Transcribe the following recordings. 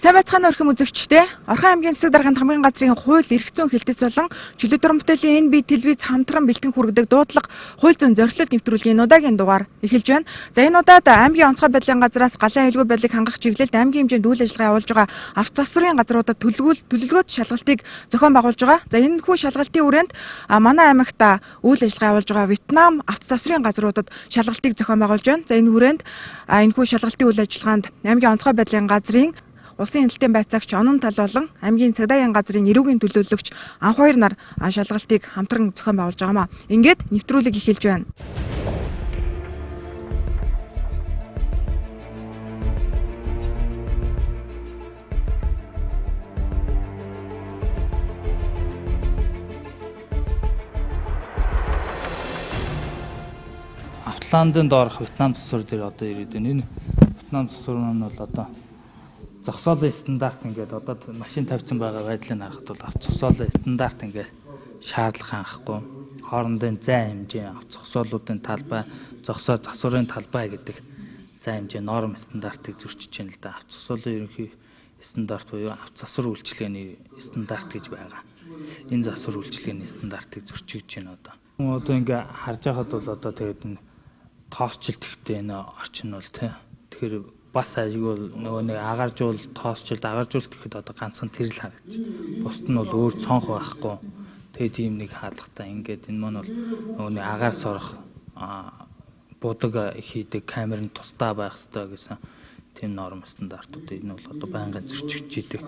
Сайн байцгаана өрхөм үзэгчтэй. Орхон аймгийн Цэцэг даргын хамгийн газрын хууль эрх зүйн хэлтэц болон чөлөөт бүтээлийн NB телевиз хамтран бэлтгэн хүргэдэг дуудлага хууль зүйн зорилт нэвтрүүлгийн удаагийн дугаар эхэлж байна. За энэ удаад аймгийн онцгой байдлын газраас галын аюулгүй байдлыг хангах чиглэлд аймгийн хэмжээнд үйл ажиллагаа явуулж байгаа авто засварын газруудад төлөвлөгөөт шалгалтыг зохион байгуулж байгаа. За энэ хүү шалгалтын хүрээнд манай аймагт үйл ажиллагаа явуулж байгаа Вьетнам авто засварын газруудад шалгалтыг зохион байгуулж байна. За энэ хүрээнд энэ хүү шалгалтын үйл ажиллагаанд аймгийн онцгой байдлын газрын Улсын хяналтын байцаагч Онон тал болон аймгийн цагдаагийн газрын эрүүгийн төлөөлөгч анх хоёр нар шалгалтыг хамтран зохион байгуулж байгаамаа. Ингээд нэвтрүүлэг эхэлж байна. Автландын доорх Вьетнам засвар дээр одоо ирээд байна. Энэ Вьетнам засвар нь бол одоо зогсоолын стандарт ингээд одоо машин тавьсан байгаа байдлыг харахад бол авто зогсоолын стандарт ингээд шаардлага хангахгүй. Хоорондын зайн хэмжээ, авто зогсоолуудын талбай, зогсоо засварын талбай гэдэг зайн хэмжээ норм стандартыг зөрчиж байна л да. Авто зогсоолын ерөнхий стандарт буюу авто засвар үйлчилгээний стандарт гэж байгаа. Энэ засвар үйлчилгээний стандартыг зөрчиж байна одоо. Одоо ингээд харж байхад бол одоо тэгээд энэ тоосчлт ихтэй энэ орчин бол тэгэхээр бас аюул нөгөө нэг агаржуул тоосчлт агаржуулт гэхэд одоо ганцхан тэр л харагдаж. Бусд нь бол өөр цонх байхгүй. Тэгээ тийм нэг хаалгатай ингээд энэ маань бол нөгөө нэг агаар сорох будаг хийдэг камер нь тусдаа байх ёстой гэсэн тийм норм стандартууд энэ бол одоо байнгын зөрчигдөж идэг.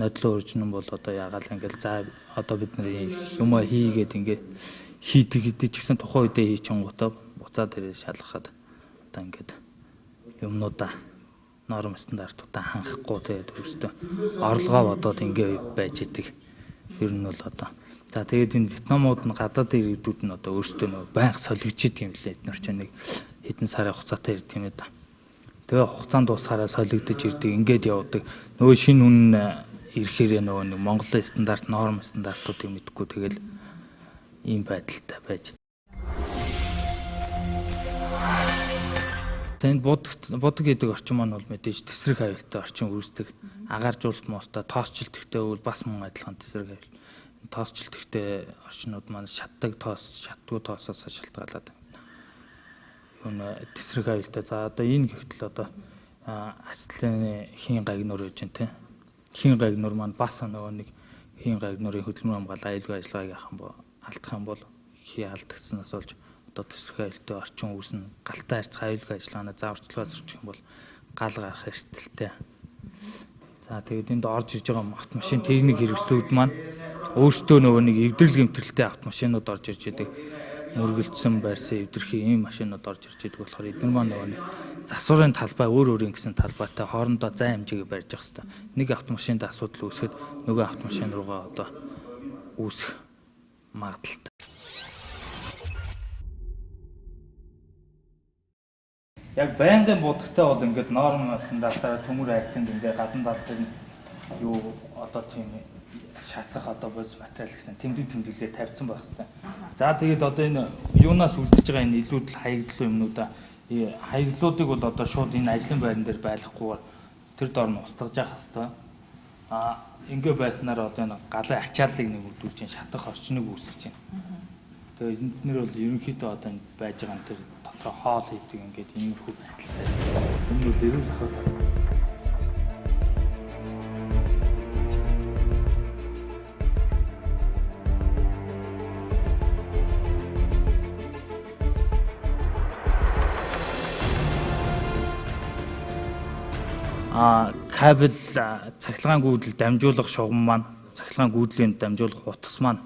Нодлон өржнөн бол одоо яагаад ингээд за одоо бид нар юм хийгээд ингээд хийдэг гэдэг ч гэсэн тухайн үедээ хийчихэнгуудаа буцаад ирээ шалгахад одоо ингээд юмнуудаа норм стандартуудаа хангахгүй тэгээд өөрөөсөө орлогоо бодоод ингээ байж идэг. Ер нь бол одоо за тэгээд энэ Вьетнамууд нь гадаад иргэдүүд нь одоо өөрөөсөө нөгөө байнга солигдчихийд юм лээ. Эднэр чинь нэг хэдэн сарын хугацаатай ирд юм да. Тэгээ хугацаанд дуусахаараа солигдож ирдэг ингээд явдаг. Нөгөө шинэ хүн ирэхээр нөгөө нэг Монголын стандарт норм стандартуудыг мэдгүй тэгэл ийм байдалтай байж. Энэ будаг гэдэг орчин маань бол мэдээж тесрэг аюултай орчин үүсдэг. Агаржуулалт моостой тоосчлт ихтэй үйл бас мөн адилхан тесрэг аюул. Тоосчлт ихтэй орчнууд маань шатдаг шатгүй тоосоос шалтгаалаад байна. Тесрэг аюултай. За одоо энэ гэвтэл одоо ацлын хийн гагнур гэж байна те. Хийн гагнур маань бас нөгөө нэг хийн гагнурын хөдөлмөр хамгаалал аюулгүй ажиллагааг алдах юм бол хий алдагдсанаас болж тесрэг аюултай орчин үүснэ. Галтай харьцах аюулгүй ажиллагааны зааварчилгаа зөрчих юм бол гал гарах эрсдэлтэй. За тэгээд энд орж ирж байгаа автомашин техник хэрэгслүүд маань өөрсдөө нөгөө нэг эвдрэл гэмтрэлтэй автомашинууд орж ирж идэг. Мөргөлдсөн байрсан эвдэрхий ийм машинууд орж ирж идэг болохоор эдгээр маань нөгөө нэг засварын талбай өөр гэсэн талбайтай хоорондоо зайн хэмжээгээ барьж явах хэрэгтэй. Нэг автомашинд асуудал үүсгэхэд нөгөө автомашин руугаа одоо үүсэх магадaltaй. Яг байнгын будагтай бол ингээд норм стандартаараа төмөр хайцанд ингээд гадна талд нь юу одоо тийм шатах одоо боц материал гэсэн тэмдэглэлээ тавьсан байх хэрэгтэй. За тэгээд одоо энэ юунаас үлдэж байгаа энэ илүүдл хаягдлын юмнуудаа хаягдлуудыг бол одоо шууд энэ ажлын байран дээр байлгахгүйгээр тэр доор нь устгаж явах хэрэгтэй. Ингээ байснаар одоо энэ галын ачааллыг нэг үүдүүлж шатах орчныг үүсгэж байна. Тэгээд энд нэр бол ерөнхийдөө одоо энэ байж байгаа энэ тэр хоол хийдэг ингээд иймэрхүү байдалтай. Энэ бол эрүүл ахуй. Кабель цахилгаан гүйдэл дамжуулах шугам маань цахилгаан гүйдлийн дамжуулах утас маань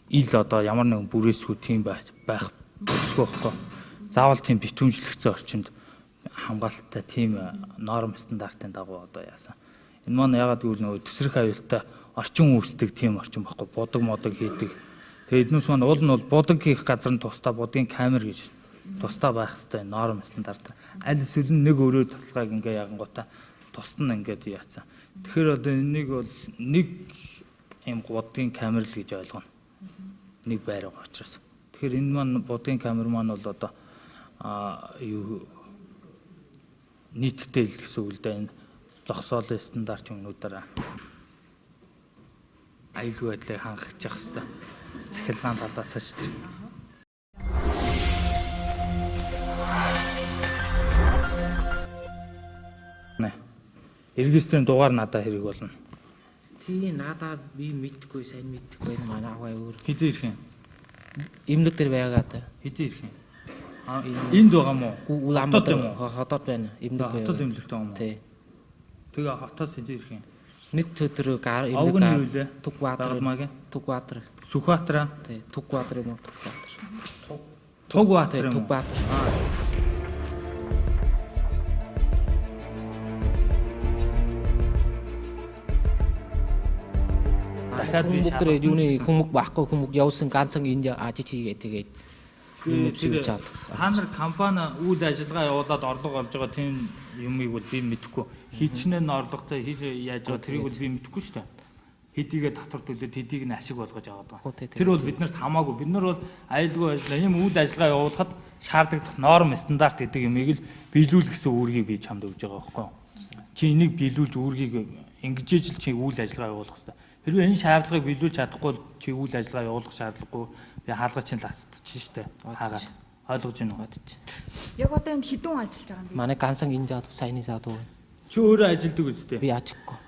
ил одоо ямар нэгэн бүрээсгүй тийм байх бүсгүй байхгүй. Заавал тийм битүүмжлэгцэн орчинд хамгаалттай тийм норм стандартын дагуу одоо яасан. Энэ маань ягаад гэвэл нөгөө тесрэг аюултай орчин үүсдэг тийм орчин баггүй. Будаг модог хийдэг. Тэгээд эднээс маань уул нь бол будаг хийх газар нь тусдаа будгийн камер гэж тусдаа байх хэрэгтэй норм стандарт. Аль эсвэл нэг өөрөө тасалгааг ингээ ягангуудаа тусад нь ингээд яасан. Тэгэхээр одоо энийг бол нэг юм будгийн камер л гэж ойлгоно. Нэг байр байгаа учраас. Тэгэхээр энэ маань будгийн камер маань бол одоо юу нийтдээ л гэсэн үг л дээ. Энэ зогсоолын стандарт юмнуудаараа аюулгүй байдлыг хангах хэрэгтэй. Захиргааны талаас нь шүү дээ. Регистрийн дугаар надад хэрэг болно. Тий надаа би мэдхгүй сайн мэдхгүй манай аваа өөр. Хэдий ирэх юм? Имлэг дээр байгаад. Хэдий ирэх юм? Энд байгаа мó? Улаанбаатар юм уу? Хотод байна. Имлэг байгаад. Хотод имлэгтэй байгаа мó? Тий. Тэгээ хотод хэдий ирэх юм? Нэг өдөр гар Овг нь юу вэ? Тугбаатар. Тугбаатар. Сүхбаатар. Тий, Тугбаатар юм уу? Тугбаатар. Тугбаатар юм уу? Тугбаатар. Дахиад би бүгд юуны хүмүүг байхгүй хүмүүг явсан ганцхан энд ажиж хийгээ тэгээд та нар компани үйл ажиллагаа явуулаад орлого олж байгаа тийм юмыг бол би мэдэхгүй. Хичнээн орлоготой хийж яаж байгаа тэрийг бол би мэдэхгүй шүү дээ. Хэдийгээ татвар төлөөд хэдийг нь ашиг болгож аваад байгаа. Тэр бол биднэрт хамаагүй. Бид нар бол аюулгүй ажиллаа юм үйл ажиллагаа явуулахад шаардлагатай норм стандарт гэдэг юмыг л биелүүлэх гэсэн үүргийг би чамд өгж байгаа байхгүй юу? Чи энийг биелүүлж үүргийг ингэж ижил чи үйл ажиллагаа явуулах хэрэгтэй. Хэрвээ энэ шаардлагыг биелүүлж чадахгүй чи үйл ажиллагаа явуулах шаардлагагүй би хаалгач нь лацчих штэ. Хаагаад ойлгож байна уу? Яг одоо энд хэдэн хүн ажиллаж байгаа юм бэ? Манай ганцхан энэ заад саяны заад уу. Чи өөрөө ажилдаг үстэй. Би ажихгүй.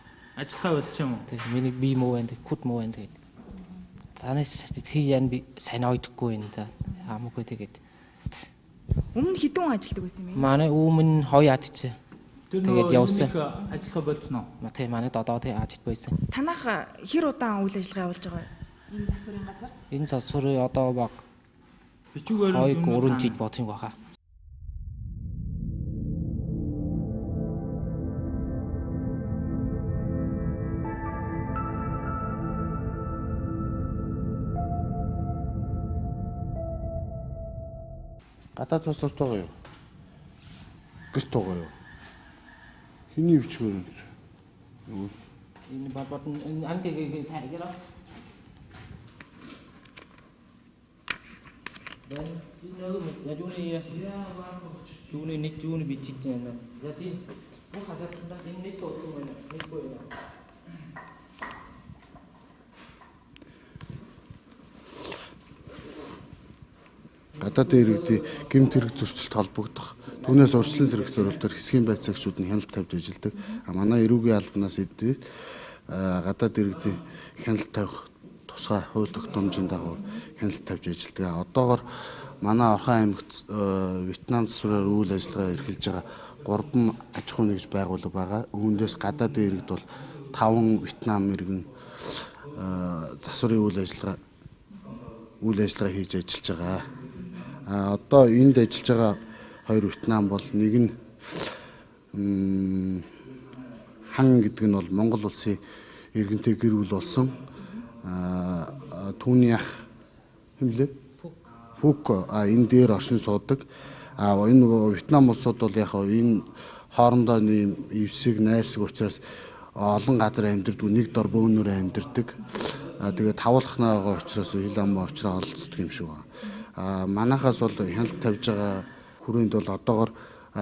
Ажиллаа болчих юм уу? Тэг. Миний би муу байна. Кут муу байна тэгээд. Танаас тийм би сайн ойдохгүй байна да. Хамаагүй тэгээд. Өмнө хэдэн хүн ажилладаг байсан юм бэ? Манай өмнө хоёр ажиж. Тэгээд явсан. Ажиллаа болцсон уу? Тэ манай додоод ажиж байсан. Танах хэр удаан үйл ажиллагаа явуулж байгаа энэ засварын газар? Энэ засварын одоо баг бичүүгээр 2-3 жил бодсон баха. Гадаад цусралт байгаа юу? Гэрт байгаа юу? Хиний бичгээр юу? Энэ бабат ангийн тайгера. Dan ini lalu ya Juni ni Juni bicitnya na. Jadi bukan saja tentang ini tu semua ni kau ya. Гадаад иргэдийн гэмт хэрэг зөрчилд холбогдох түүнээс урьдчилан зэрэг зорилтоор хэсгийн байцаагчид нь хяналт тавьж ажилладаг. Манай эрүүгийн албанаас эдгээр гадаад иргэдийн хяналт тавих тусгай хууль тогтоомжийн дагуу хяналт тавьж ажилладаг. Одоогоор манай Орхон аймагт Вьетнам засвараар үйл ажиллагаа эрхэлж байгаа 3 аж ахуй нэгж байгууллага байгаа. Үүндээс гадаад иргэд бол 5 Вьетнам иргэн засварын үйл ажиллагаа хийж ажиллаж байгаа. Одоо энд ажиллаж байгаа 2 Вьетнам бол нэг нь хан гэдэг нь бол Монгол улсын иргэнтэй гэр бүл болсон. Түүний ах хэмлээ Фук энэ дээр оршин суудаг. Энэ Вьетнам улсууд бол яг энэ хоорондоо нэм эвсэг найрсаг учраас олон газар амьдардаг, нэг дор бөөнөр амьдардаг. Тэгээд тавуулахнаа байгаа учраас хил амбаа очроо олцдог юм шиг байна. Манайхаас бол хяналт тавьж байгаа хүрээнд бол одоогоор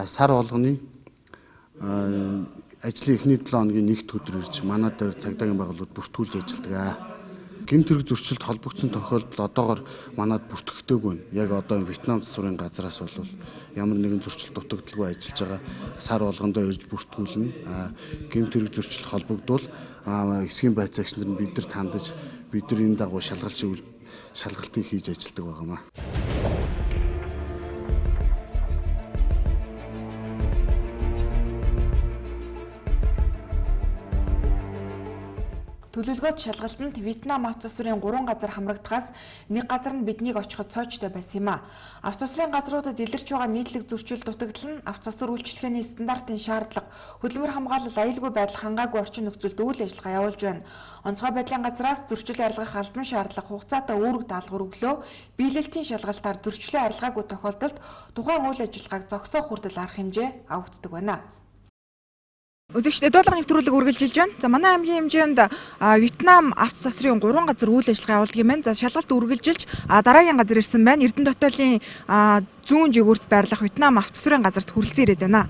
сар болгоны ажлын эхний 7 хоногийн нэгд өдөр ирж манай дээр цагдаагийн байгууллагууд бүртгүүлж ажилладаг. Гэмт хэрэг зөрчилд холбогдсон тохиолдол одоогоор манад бүртгэгдээгүй байна. Яг одоо Вьетнам засварын газраас бол ямар нэгэн зөрчил дутагдaltaгүй ажиллаж байгаа сар болгондоо ирж бүртгүүлнэ. Гэмт хэрэг зөрчилд холбогдвол хэсгийн байцаагч нар бидэрт хандаж бид нар энэ дагуу шалгалтыг хийж ажилладаг байгаамаа. Төлөвлөгөөт шалгалтанд Вьетнам авто засварын 3 газар хамрагдахаас нэг газар нь биднийг очиход цоочтой байсан юм а. Авто засварын газруудад илэрч байгаа нийтлэг зөрчил дутагдал нь авто засвар үйлчлэгээний стандартын шаардлага, хөдөлмөр хамгаалал аюулгүй байдал хангаагүй орчин нөхцөлд үйл ажиллагаа явуулж байна. Онцгой байдлын газраас зөрчил арилгах албан шаардлага хугацаатай үүрэг даалгавар өглөө, биелэлтийн шалгалтаар зөрчлөө арилгаагүй тохиолдолд тухайн үйл ажиллагааг зогсоох хүртэл арга хэмжээ авагддаг байна. Үзэгчдээ дуулга нэвтрүүлэг үргэлжилж байна. За манай аймгийн хэмжээнд Вьетнам авто засварын 3 газар үйл ажиллагаа явуулдаг юм байна. За шалгалт үргэлжилж дараагийн газар ирсэн байна. Эрдэнэ хотелын зүүн жигүүрт байрлах Вьетнам авто засварын газарт хүрэлцэн ирээд байна.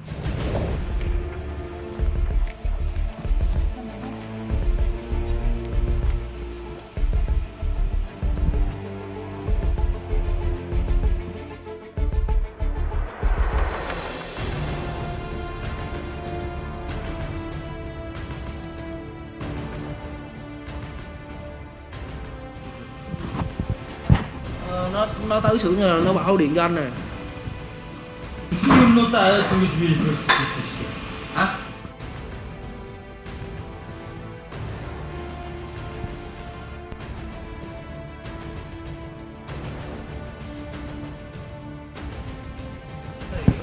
nó tới xưởng là nó bảo điện cho anh nè. юмнуудаа аваад тэгж би хэлсэн шүү дээ. Hả?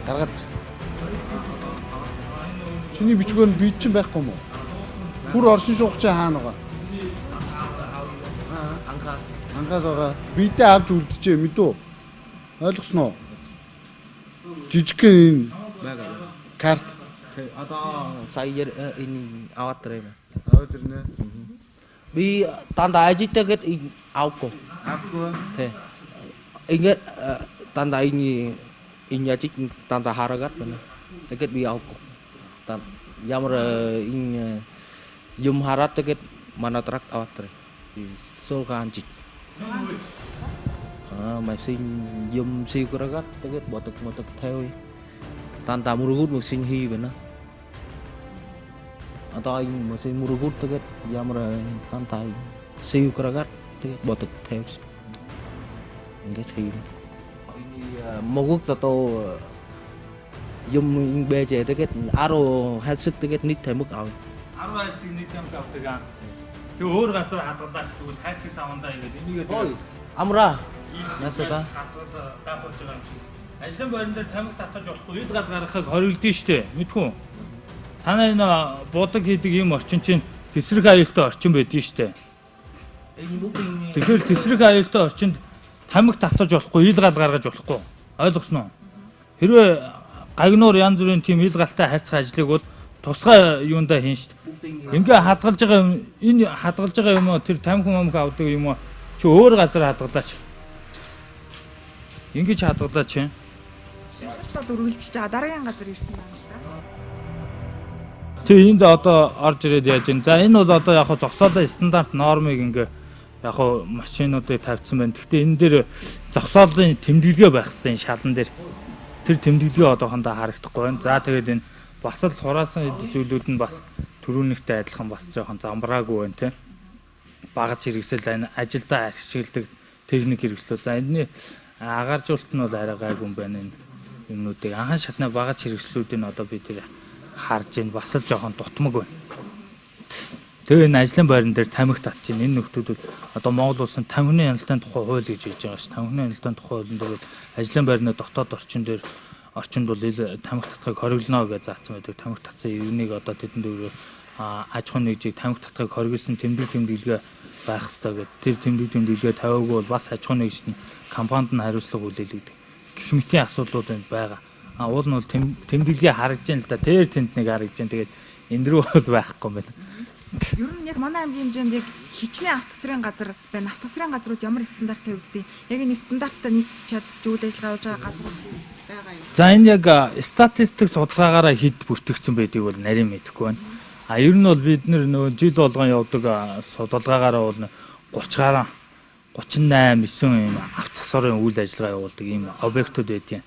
Гаргаад ир. Чиний бичгээр нь бий чинь байхгүй юм уу? Түр оршин суугч хаана байгаа? Ăn khăn. Ангаад байгаа. Бидээ авч үлдчихэ мэдүү. Ойлгосноо? Жижигхэн Ba cái. карт Thì ở đó xây in out rồi mà. аваад ирнэ. Bi tanda aja tiket in out ko. Авахгүй. Thì ingat tanda ini inya cik tanda haragat mana. Tiket bi out ko. Tan yamra in yum harat tiket mana trak out rồi. Sol kan cik. Mày xin yum siêu cái ragat tiket botak theo. Tanta murugut mesin hi benar. Atau anh mesin murugut tiket yamra tanta siêu cái ragat tiket botak theo. Cái thì một quốc gia to dùng bề chế tiket aro hết sức tiket nít thêm mức ảo. 10 хайцыг нэг юм авдаг аа. Тэг өөр газар хадгалаач тэгвэл хайцыг савандаа ингээд энийг Ôi, Amra, насаа гайхуулж байгаа юм шиг. Ажлын байран дээр тамхи татаж болохгүй ил гал гаргахыг хориглодсон шүү дээ. Мэдхүү. Та нар энэ будаг хийдэг юм орчин чинь тесрэг аюултай орчин байдгийн шүү дээ. Тэгэхээр тесрэг аюултай орчинд тамхи татаж болохгүй ил гал гаргаж болохгүй. Ойлгосноо? Хэрвээ гагнуур янз бүрийн тийм ил галтай харьцах ажлыг бол тусгай юундаа хийн шүү дээ. Ингээ хадгалж байгаа юм энэ хадгалж байгаа юм уу тэр тамхи мамх авдаг юм уу чи өөр газар хадгалаач. Ингэж хадгалаач. Шилжилтад үргэлжлэж байгаа дараагийн газар ирсэн байна л да. Тэг энд одоо орж ирээд яаж юм. За энэ бол одоо яг хаа зогсоолын стандарт нормыг ингээ яг хаа машинуудыг тавьсан байна. Гэхдээ энэ дээр зогсоолын тэмдэглэгээ байх хэрэгтэй энэ шалан дээр. Тэр тэмдэглэгээ одоохондоо харагдахгүй байна. За тэгээд энэ бас л хураасан зүйлүүд нь бас түрүүнийхтэй адилхан бас жоохон замбраагүй байна те. Багаж хэрэгсэл ажилдаа ашигладаг техник хэрэгслүүд. За энэний агааржуулалт нь бол арай гайгүй юм байна энэ юмнуудыг. Анхан шатны багаж хэрэгслүүдийг одоо би тэр харж ийн бас л жоохон дутмаг байна. Тэгээ энэ ажлын байран дээр тамхи татж ийн энэ нөхдүүд бол одоо Монгол улсын тамхины хяналтын тухай хууль гэж хэлж байгаа ш. Тамхины хяналтын тухай хуулийн дээр ажлын байрны дотоод орчинд бол тамхи татахыг хориглоно гэж заасан байдаг. Тамхи татсан иргэнийг одоо тэдэнд өөрөөр аж ахуйн нэгжийг тамхи татахыг хориглосон тэмдэглэгээ байх хэрэгтэй гэдэг. Тэр тэмдэглэгээ тавиагүй бол бас аж ахуйн нэгжид нь компанид нь хариуцлага хүлээлгдэг. Гэх мэтийн асуудлууд энд байгаа. Уул нь бол тэмдэглэгээ харагдж байна л да. Тэр тэнд нэг харагдж байна. Тэгээд энэ рүү бол байхгүй юм байна. Ер нь яг манай аймгийн хэмжээнд яг хичнээн авто цэцрийн газар байна. Авто цэцрийн газрууд ямар стандарт тавигддаг? Яг энэ стандарттай нийцэж чадж үйл ажиллагаа явуулж байгаа газар байгаа юм. За энэ яг статистик судалгаагаараа хэд бүртгэгдсэн байдгийг бол нарийн мэдэхгүй байна. Ер нь бол бид нөө жил болгон явдаг судалгаагаараа бол 30 гаруй 38 9 юм авто цэцрийн үйл ажиллагаа явуулдаг ийм объектууд байдیں۔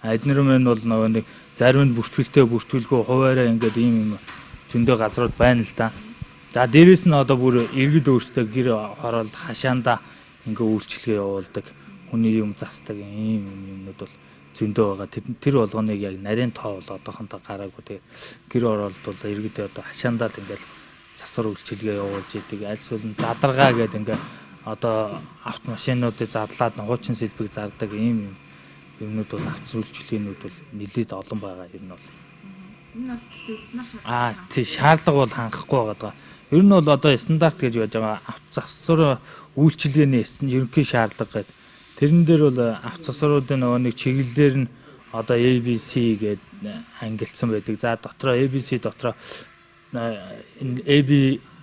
Эднэр мэн бол нөгөө нэг зарим нь бүртгэлгүй хуваараа ингээд ийм зөндөө газрууд байна л да. За дээрэс нь одоо бүр иргэд өөрсдөө гэр хороолд хашаанда ингээ үйлчлэгээ явуулдаг. Хүний юм застдаг ийм юмнууд бол зөндөө байгаа. Тэр болгоныг яг нарийн тоо бол одоохондоо гараагүй. Тэгээ гэр хороолд бол иргэд одоо хашаандаа л ингээл засвар үйлчлэгээ явуулж идэг. Альсвал нь задаргаа гэдэг ингээ одоо автомашинуудыг задлаад хуучин сэлбэг зардаг ийм юмнууд бол авто үйлчлэгээнүүд бол нэлээд олон байгаа юм бол. Энэ бол стандарт тий шаардлага бол хангахгүй байгаа. Ер нь бол одоо стандарт гэж байж байгаа авто засвар үйлчилгээний ерөнхий шаардлага гэдэг. Тэрэн дээр бол авто засваруудын нөгөө нэг чиглэлээр нь одоо ABC гэдэг ангилсан байдаг. За дотроо ABC дотроо AB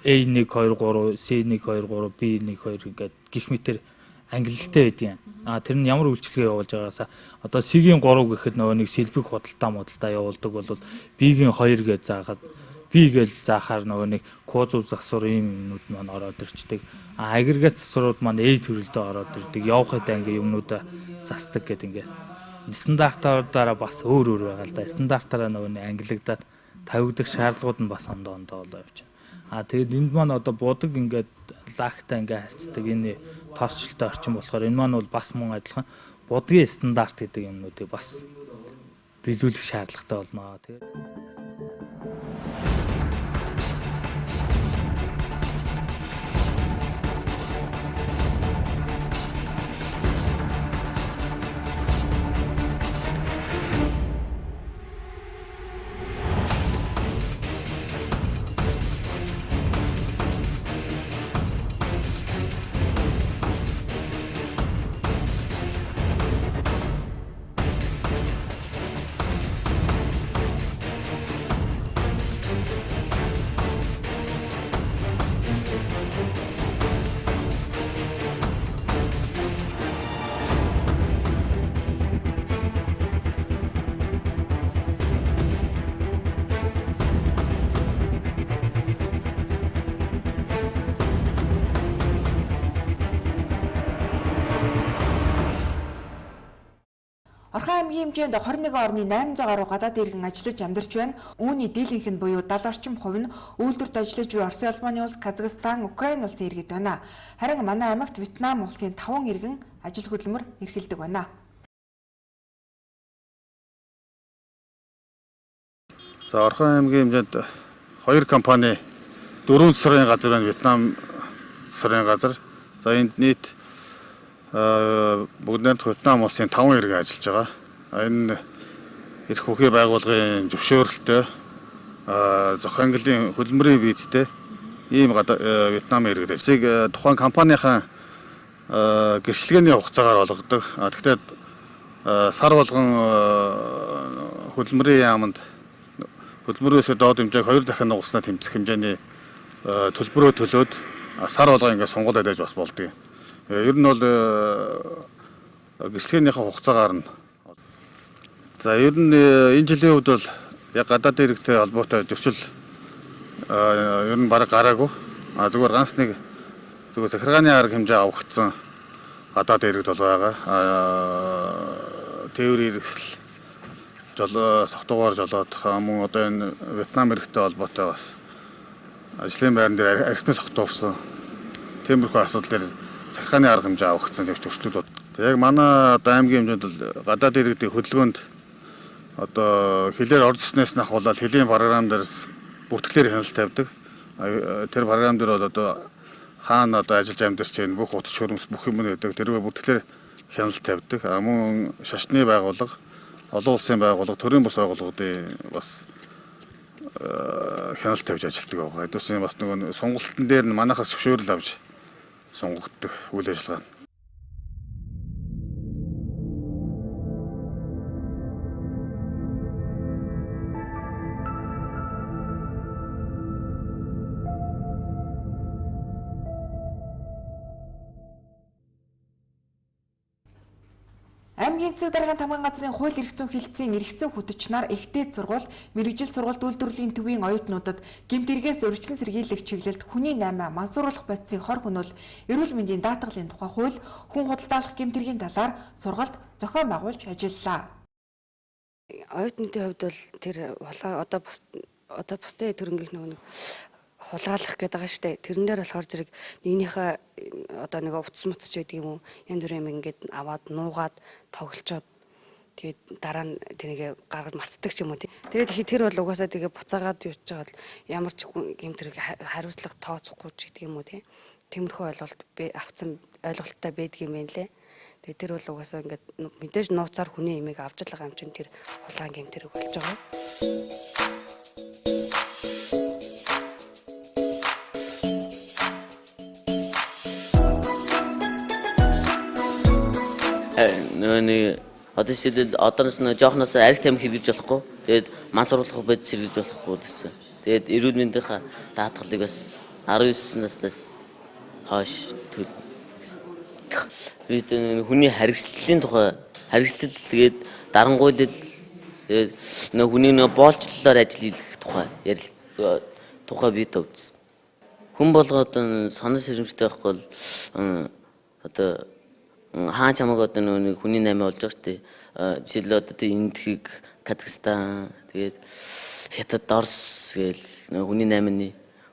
A1 2 3 C1 2 3 B1 2 гэдэг гих мэтэр ангиллалтай байдیں۔ Тэр нь ямар үйлчлэгээ явуулж байгаасаа одоо C-ийн 3 гэхэд нөгөө нэг сэлбэг худалдаа явуулдаг бол B-ийн 2 гэж заагаад B гэж заахаар нөгөө нэг кузов засвар ийм юмнууд маань ороод ирчдэг. Агрегат засварууд маань A төрөлдөө ороод ирдэг. Явахад ингээ юмнуудаа застдаг гэдэг ингээ стандартаараа бас өөр байгаа л да. Стандартаараа нөгөө нэг ангиллагдаад тавигдах шаардлагууд нь бас ондоо бол явж байна. Тэгээд энд маань одоо будаг ингээд лагтай ингээд харьцдаг энэ тооцоололтой орчин болохоор энэ маань бол бас мөн адилхан будгийн стандарт гэдэг юмнуудыг бас биелүүлэх шаардлагатай болно. Тэгээд Орхон аймгийн хэмжээнд 21 орны 800 гаруй гадаад иргэн ажиллаж амьдарч байна. Үүний дийлэнх нь буюу 70 орчим хувь нь үйлдвэрт ажиллаж буй Оросын улманы улс, Казахстан, Украин улсын иргэд байна. Харин манай аймагт Вьетнам улсын 5 иргэн ажил хөдөлмөр эрхэлдэг байна. За Орхон аймгийн хэмжээнд 2 компани 4 засрын газар байна. Вьетнам засрын газар. За энд нийт бүгдээр Вьетнам улсын 5 иргэн ажиллаж байгаа. Энэ эрх хөхий байгууллагын зөвшөөрөлтөй зохион ангиллын хөдөлмөрийн визтэй ийм Вьетнам иргэд ажлыг тухайн компанийн гэрчлэгээний хугацаагаар олгодог. Тэгэхдээ сар болгон хөдөлмөрийн яамд хөдөлмөрөөсөө доод хэмжээг 2 дахин нугаснаа тэмцэх хэмжээний төлбөрөө төлөөд сар болгон ингээд сунгал адаж бас болдгийг. Ер нь бол гэрчлэгээнийхээ хугацаагаар нь. За ер нь энэ жилийн хувьд бол яг гадаад иргэдтэй холбоотой зөрчил ер нь бараг гараагүй. Зүгээр ганц нэг зүгээр захиргааны арга хэмжээ авагдсан гадаад иргэд бол байгаа. Тээвэр хэрэгсэл согтуугаар жолоод мөн одоо энэ Вьетнам иргэдтэй холбоотой бас ажлын байран дээр архитны согтуурсан тиймэрхүү асуудлаар захиргааны арга хэмжээ авагдсан зөв зөрчлүүд бод. Яг манай одоо аймгийн хэмжээнд бол гадаад иргэдийн хөдөлгөөнд одоо хилээр ордснээс нахуулаад хилийн програм дээрс бүртгэлээр хяналт тавьдаг. Тэр програм дээр бол одоо хаана одоо ажиллаж амьдарч байна бүх утас хөрөмс бүх юм нэдэг. Тэргээ бүртгэлээр хяналт тавьдаг. Мөн шашны байгууллага, олон улсын байгууллага, төрийн бус байгууллагуудын бас хяналт тавьж ажилладаг байгаа. Хэдүүс бас нөгөө сонгуультан дээр нь манайхаас зөвшөөрөл авч сонгогддог үйл ажиллагаа. Аймгийн засаг даргын тамган газрын хууль эрх зүйн хэлтсийн эрх зүйн хөтөч нар ихтэй сургууль, мэрэгжил сургуульд үйлдвэрлэлийн төвийн оюутнуудад гэмт хэрэгээс урьдчилан сэргийлэх чиглэлд хүний 8 мансууруулах бодисын хор хөнөөл эрүүл мэндийн даатгалын тухай хууль, хүн худалдаалах гэмт хэргийн талаар сургалт зохион байгуулж ажиллалаа. Оюутнуудын хувьд бол тэр одоо бусдын төрөнгөх нэг хулгайлах гэдэг байгаа штэ. Тэрэн дээр болохоор зэрэг нэгнийхээ одоо нэг утас мутч байдаг юм уу? Янз бүрийн юм ингээд аваад нуугаад тоглолцоод тэгээд дараа нь тэрийг гаргаж мартдаг ч юм уу тий. Тэгээд тэр бол угаасаа тэгээ буцаагаад юуч байгаа бол ямар ч юм тэрийг хариуцлага тооцохгүй ч гэдэг юм уу тий. Тиймэрхүү ойлголт би авцсан ойлголттой байдаг юм байна лээ. Тэгээд тэр бол угаасаа ингээд мэдээж нууцаар хүний имийг авч л байгаа юм чинь тэр хулгаан гэм тэрэг болж байгаа. Нөөний одоо жишээлбэл одооноос нь жоохноос арх тамхи хэрэгж болохгүй. Тэгээд мансууруулах бодис хэрэгж болохгүй гэсэн. Тэгээд эрүүл мэндийн даатгалыг бас 19 наснаас хойш төл. Бид хүний харгислалын тухай харгислал тэгээд дарангуйлал тэгээд хүний боолчлолоор ажил хийх тухай ярил тухай бид өвдсөн. Хүн болгоод санаа сэрэмжтэй байхгүй бол одоо хаан чамаг одоо нэг хүний 8 болж байгаа шүү дээ. Жишээлбэл одоо Индийг, Казахстан, тэгээд Хятад, Орос гээл хүний 8-ны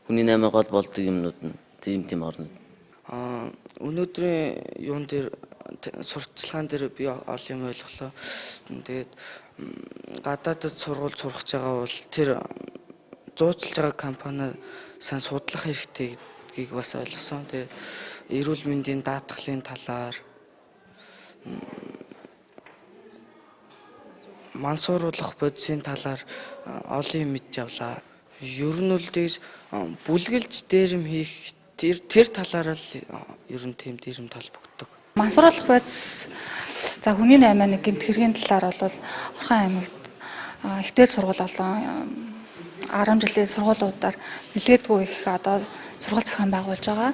хүний наймаа гол болдог юмнууд нь тийм орнууд. Өнөөдрийн юун дээр сурталчилгаан дээр би олон юм ойлголоо. Тэгээд гадаадд сургууль сурах гэж байгаа бол тэр зуучлж байгаа компани сайн судлах хэрэгтэй гэдгийг бас ойлгосон. Тэгээд эрүүл мэндийн даатгалын талаар мансууруулах бодисын талаар олон юм мэдж авлаа. Ер нь бол тэгж бүлгэлж дээрэм хийх тэр талаараа л ер нь тийм дээрэм толбогддог. Мансууруулах бодис за хүний наймаа нэг гэмт хэргийн талаар бол Орхон аймагт ихтэй сургууль болон 10 жилийн сургуулиудаар нэлээдгүй их одоо сургууль зохион байгуулж байгаа.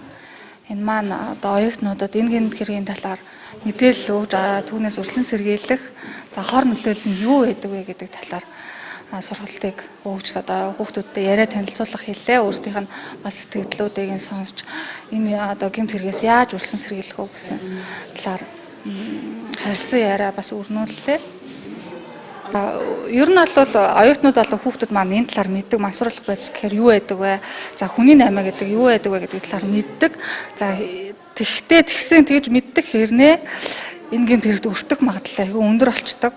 Энэ маань одоо оюутнуудад энэ гэмт хэргийн талаар мэдээлэл өгж түүнээс урьдчилан сэргийлэх за хор нөлөөлөл нь юу байдаг вэ гэдэг талаар сургалтыг өгж одоо хүүхдүүдтэй яриа танилцуулах хэлээ өөрсдийнх нь бас сэтгэлдлүүдийг сонсч энэ одоо гэмт хэрэгээс яаж урьдчилан сэргийлэх вэ гэсэн талаар харилцан яриа бас өрнүүллээ. Ер нь бол оюутнууд болон хүүхдүүд маань энэ талаар мэддэг мансууруулах бодис гэхээр юу байдаг вэ? За хүний наймаа гэдэг юу байдаг вэ гэдэг талаар мэддэг. За тэгсэн тэгж мэддэг хэрнээ энэ гэмт хэрэгт өртөх магадлал айгүй өндөр болчдөг.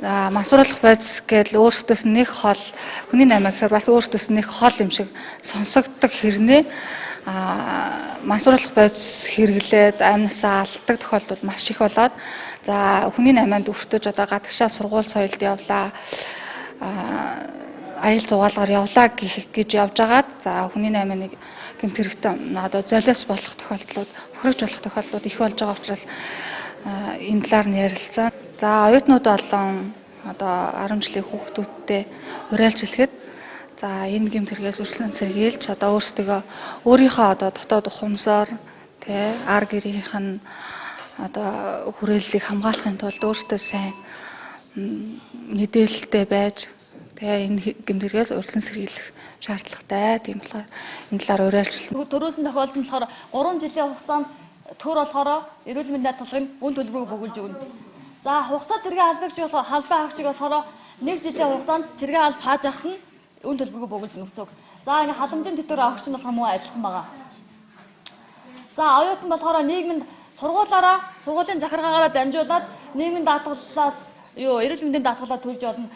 За мансууруулах бодис гэдэл өөрсдөөс нэг хол хүний наймаа гэхээр бас өөрсдөөс нэг хол юм шиг сонсогддог хэрнээ мансууруулах бодис хэрэглээд амнасаа алддаг тохиолдол маш их болоод за хүний наймаанд өртөж одоо гадагшаа сургууль соёлд явлаа аял зугаалгаар явлаа гэж явж агаад за хүний наймаа нэг гэмт хэрэгтээ одоо золиос болох тохиолдлууд хохирогч болох тохиолдлууд их болж байгаа учраас энэ талаар нь ярилцсан. За оюутнууд болон одоо 10 жилийн хүүхдүүдтэй уриалж хэлэхэд за энэ гэмт хэрэгээс урьдчилан сэргийлж одоо өөрийнхөө одоо дотоод ухамсаар тий ар гэрийнх нь одоо хүрээллийг хамгаалахын тулд өөртөө сайн мэдээлэлтэй байж тэгээ энэ гэмт хэрэгээс урьдчилан сэргийлэх шаардлагатай. Тийм болохоор энэ талаар уриалжлаа. Төрөөсөн тохиолдолд нь болохоор 3 жилийн хугацаанд төр болохоор эрүүл мэндийн даатгалын үн төлбөрийг бөгүүлж өгнө. За хугацаа цэргийн албагч болохоор халбаа хаагчиг болохоор 1 жилийн хугацаанд цэргийн алба хааж авахт нь үн төлбөрийг бөгүүлж өгнө гэсэн үг. За ингээ халамжийн тэтгэврийн авахч нь болохоор муу адилхан байгаа. За оюутан болохоор нийгэмд сургуулийн захиргаагаараа дамжуулаад нийгмийн даатгалаас эрүүл мэндийн даатгалаа төлж олно.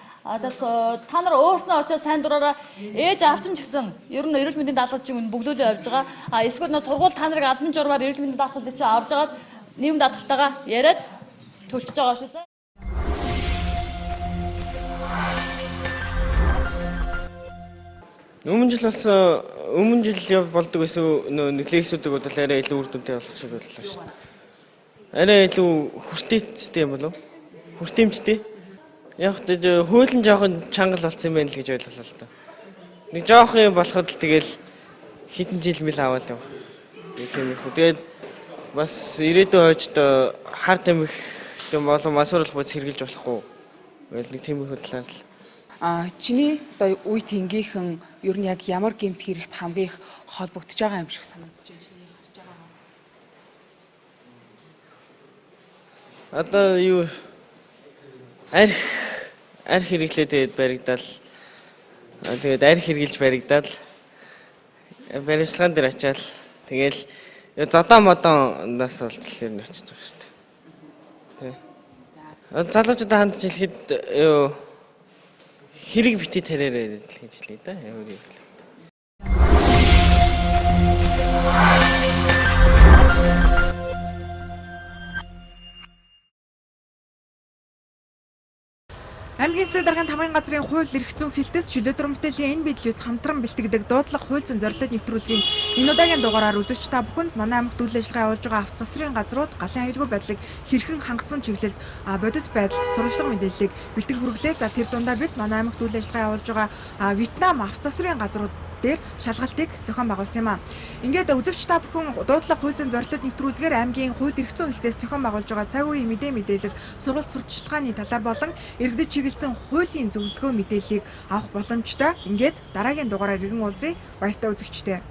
Та нар өөрснөө очиж сайн дураараа ээж авчин ч гэсэн ер нь эрүүл мэндийн даатгалыг бөглүүлээ явж байгаа. Эсвэл сургууль та нарыг албан журмаар эрүүл мэндийн даатгалыг чинь авч агаад нийгмийн даатгалтайгаа яриад төлчихөж байгаа шүү дээ. Өмнө жил болдог байсан лекцүүдийг бол арай илүү үр дүнтэй болох шиг боллоо шүү дээ. Арай илүү хүртээмжтэй юм болов? Хүртээмжтэй. Яг тэ хуулийн жоохон чангал болсон юм байна л гэж ойлголоо л доо. Нэг жоох юм болоход л тэгэл хэдэн жил мэл аваад явах. Тиймэрхүү. Тэгээд бас ирээдүйн хойчд хар тамхи болон мансууруулах бодис хэрглэж болохгүй. Нэг тиймэрхүү талаар л. Чиний одоо үе тэнгийнхэн ер нь яг ямар гэмт хэрэгт хамгийн их холбогдож байгаа юм шиг санагдаж байна. Чиний харж байгаа. Одоо юу арх хэрэглээд баригдал тэгээд арх хэрэгжилж баригдал баримтлагаан дээр очиад тэгэл зодоо модоноос олцол ер нь очиж байгаа шүү дээ. Тэг. Залуучуудаа хандж хэлэхэд хэрэг бити тараарай гэж хэлээ да. Өөрийг. Аймгийн засаг даргын тамгын газрын хууль эрх зүйн хэлтээс шүлээдвэр мэдээллийн энэ бидлүүц хамтран бэлтгэдэг дуудлага хууль зүйн зорилтын нэвтрүүлгийн энэ удаагийн дугаараар үзэгч та бүхэнд манай аймагт үйл ажиллагаа явуулж байгаа авто засрын газрууд галын аюулгүй байдлыг хэрхэн хангасан чиглэлд бодит байдал сурвалжлага мэдээллийг бэлтгэх хүргэлээ. За тэр дундаа бид манай аймагт үйл ажиллагаа явуулж байгаа Вьетнам авто засрын газрууд дээр шалгалтыг зохион байгуулсан юм а. Ингээд үзэгч та бүхэн дуудлага хууль зүйн зорилтод нэвтрүүлгээр аймгийн хууль эрх зүйн хэлцээс зохион байгуулж байгаа цаг үеийн мэдээлэл сургалт сурталчилгааны талаар болон иргэдэд чиглэсэн хуулийн зөвлөгөө мэдээллийг авах боломжтой. Ингээд дараагийн дугаараар иргэн уулзъя. Баяртай үзэгчтэй.